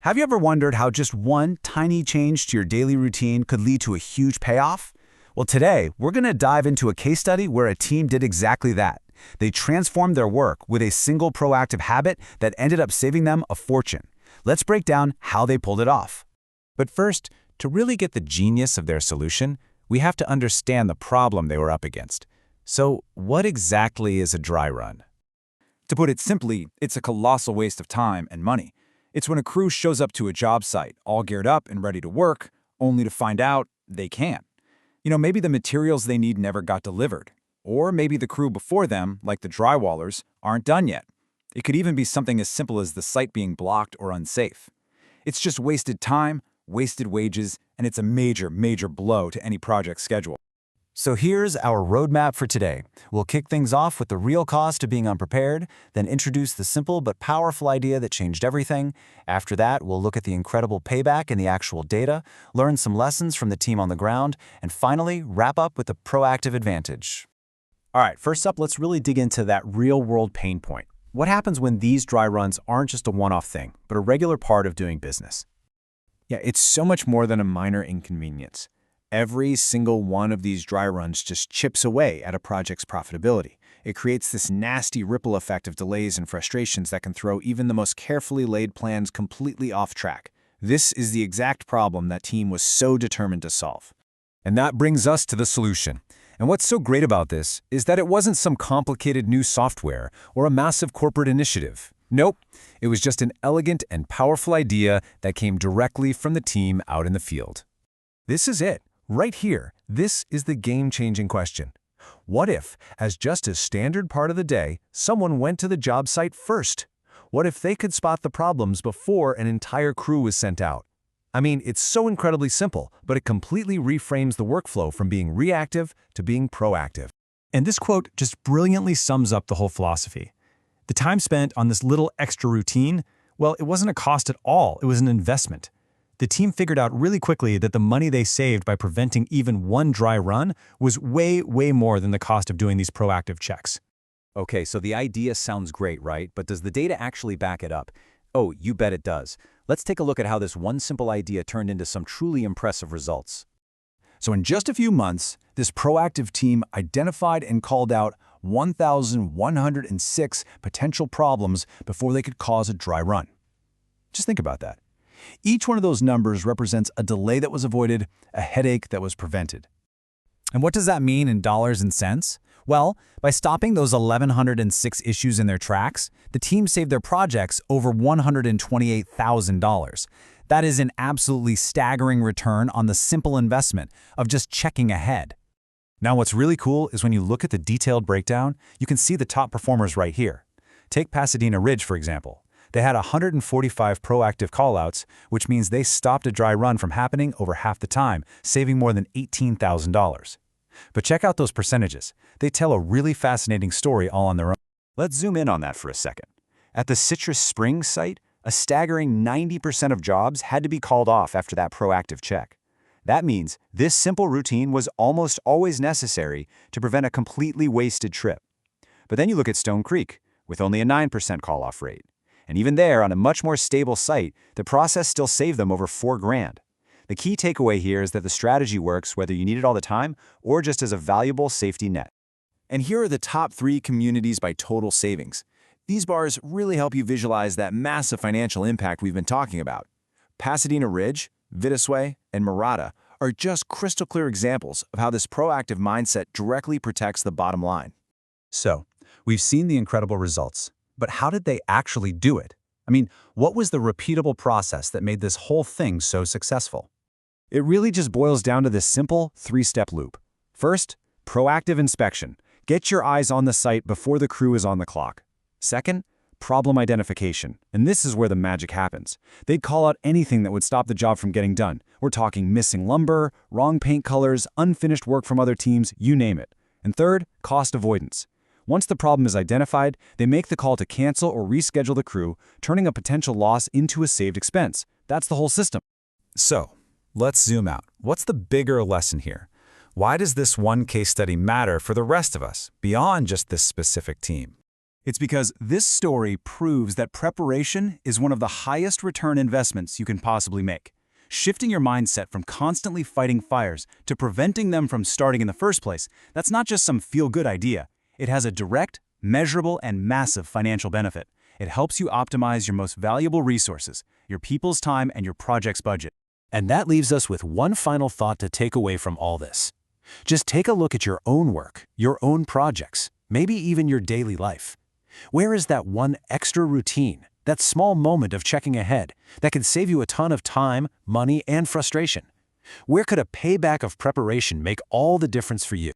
Have you ever wondered how just one tiny change to your daily routine could lead to a huge payoff? Well, today, we're going to dive into a case study where a team did exactly that. They transformed their work with a single proactive habit that ended up saving them a fortune. Let's break down how they pulled it off. But first, to really get the genius of their solution, we have to understand the problem they were up against. So, what exactly is a dry run? To put it simply, it's a colossal waste of time and money. It's when a crew shows up to a job site, all geared up and ready to work, only to find out they can't. Maybe the materials they need never got delivered. Or maybe the crew before them, like the drywallers, aren't done yet. It could even be something as simple as the site being blocked or unsafe. It's just wasted time, wasted wages, and it's a major, major blow to any project schedule. So here's our roadmap for today. We'll kick things off with the real cost of being unprepared, then introduce the simple but powerful idea that changed everything. After that, we'll look at the incredible payback in the actual data, learn some lessons from the team on the ground, and finally, wrap up with the proactive advantage. All right, first up, let's really dig into that real-world pain point. What happens when these dry runs aren't just a one-off thing, but a regular part of doing business? Yeah, it's so much more than a minor inconvenience. Every single one of these dry runs just chips away at a project's profitability. It creates this nasty ripple effect of delays and frustrations that can throw even the most carefully laid plans completely off track. This is the exact problem that team was so determined to solve. And that brings us to the solution. And what's so great about this is that it wasn't some complicated new software or a massive corporate initiative. Nope, it was just an elegant and powerful idea that came directly from the team out in the field. This is it. Right here, this is the game-changing question. What if, as just a standard part of the day, someone went to the job site first? What if they could spot the problems before an entire crew was sent out? I mean, it's so incredibly simple, but it completely reframes the workflow from being reactive to being proactive. And this quote just brilliantly sums up the whole philosophy. The time spent on this little extra routine, well, it wasn't a cost at all, it was an investment. The team figured out really quickly that the money they saved by preventing even one dry run was way, way more than the cost of doing these proactive checks. Okay, so the idea sounds great, right? But does the data actually back it up? Oh, you bet it does. Let's take a look at how this one simple idea turned into some truly impressive results. So in just a few months, this proactive team identified and called out 1,106 potential problems before they could cause a dry run. Just think about that. Each one of those numbers represents a delay that was avoided, a headache that was prevented. And what does that mean in dollars and cents? Well, by stopping those 1,106 issues in their tracks, the team saved their projects over $128,000. That is an absolutely staggering return on the simple investment of just checking ahead. Now, what's really cool is when you look at the detailed breakdown, you can see the top performers right here. Take Pasadena Ridge, for example. They had 145 proactive callouts, which means they stopped a dry run from happening over half the time, saving more than $18,000. But check out those percentages. They tell a really fascinating story all on their own. Let's zoom in on that for a second. At the Citrus Springs site, a staggering 90% of jobs had to be called off after that proactive check. That means this simple routine was almost always necessary to prevent a completely wasted trip. But then you look at Stone Creek, with only a 9% call-off rate. And even there, on a much more stable site, the process still saved them over $4,000. The key takeaway here is that the strategy works whether you need it all the time or just as a valuable safety net. And here are the top 3 communities by total savings. These bars really help you visualize that massive financial impact we've been talking about. Pasadena Ridge, Vitasway, and Murata are just crystal clear examples of how this proactive mindset directly protects the bottom line. So, we've seen the incredible results. But how did they actually do it? I mean, what was the repeatable process that made this whole thing so successful? It really just boils down to this simple 3-step loop. First, proactive inspection. Get your eyes on the site before the crew is on the clock. Second, problem identification. And this is where the magic happens. They'd call out anything that would stop the job from getting done. We're talking missing lumber, wrong paint colors, unfinished work from other teams, you name it. And third, cost avoidance. Once the problem is identified, they make the call to cancel or reschedule the crew, turning a potential loss into a saved expense. That's the whole system. So, let's zoom out. What's the bigger lesson here? Why does this one case study matter for the rest of us, beyond just this specific team? It's because this story proves that preparation is one of the highest return investments you can possibly make. Shifting your mindset from constantly fighting fires to preventing them from starting in the first place, that's not just some feel-good idea. It has a direct, measurable, and massive financial benefit. It helps you optimize your most valuable resources, your people's time and your project's budget. And that leaves us with one final thought to take away from all this. Just take a look at your own work, your own projects, maybe even your daily life. Where is that one extra routine, that small moment of checking ahead that could save you a ton of time, money, and frustration? Where could a payback of preparation make all the difference for you?